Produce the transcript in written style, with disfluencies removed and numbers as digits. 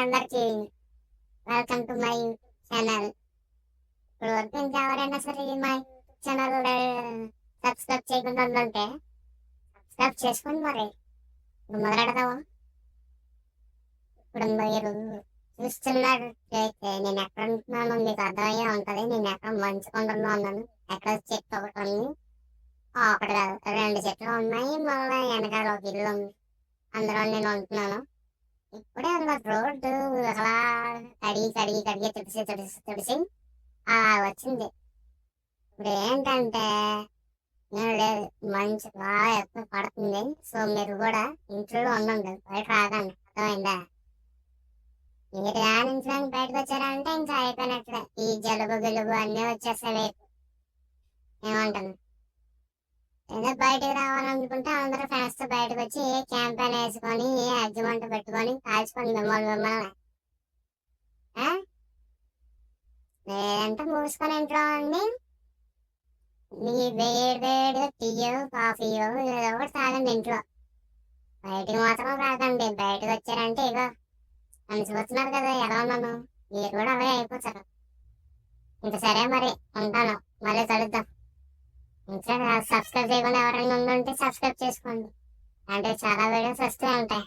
అందరికి welcome to my channel. ఇప్పుడు వరకు ఇంకా ఎవరైనా సరే మా ఛానల్ సబ్స్క్రైబ్ చేయకుండా ఉందంటే సబ్స్క్రైబ్ చేసుకోండి. మరి ఇప్పుడు మొదలెడదాము. ఇప్పుడు మీరు చూస్తున్నట్లయితే నేను ఎక్కడ ఉంటున్నానో మీకు అర్థమయ్యే ఉంటుంది. నేను ఎక్కడ మంచు కొండలో ఉన్నాను. ఎక్కడ చెట్టు ఒకటి ఉంది, ఒకటి కాదు 2 చెట్లు ఉన్నాయి. మళ్ళీ వెనకాల ఒక ఇల్లు ఉంది, అందులో నేను ఉంటున్నాను. ఇప్పుడే అలా రోడ్డు అలా కడిగి తుడిసి అలా వచ్చింది. ఇప్పుడు ఏంటంటే నేను లేదు, మంచి బాగా ఎక్కువ పడుతుంది. సో మీరు కూడా ఇంట్లో ఉండండి, బయట రాకండి. అర్థమైందా? మీరు కానీ ఇంట్లో బయటకు వచ్చారంటే ఇంకా అయిపోయినట్లే. ఈ జలుబు గిలుబు అన్నీ వచ్చేస్తాయి. ఏమంటాను, ఏదో బయటకు రావాలనుకుంటే అందరూ ఫ్రెండ్స్ తో బయటకు వచ్చి క్యాంపెయిన్ వేసుకొని అగ్గిమంట పెట్టుకొని కాల్చుకొని మిమ్మల్ని లేదంటే మూసుకొని ఇంట్లో ఉండి మీ వేడి టీయో కాఫీయో ఏదో ఒకటి తాగండి ఇంట్లో. బయటికి మాత్రం రాకండి. బయటకు వచ్చారంటే ఇగో అని చూస్తున్నారు కదా ఎలా ఉన్నాను, మీరు కూడా అవే అయిపోతారు. ఇంకా సరే మరి ఉంటాను, మళ్ళీ కలుద్దాం. ఇంకా సబ్స్క్రైబ్ చేయకుండా ఎవరైనా ఉందంటే సబ్స్క్రైబ్ చేసుకోండి. అంటే చాలా వీడియోస్ వస్తూ ఉంటాయి.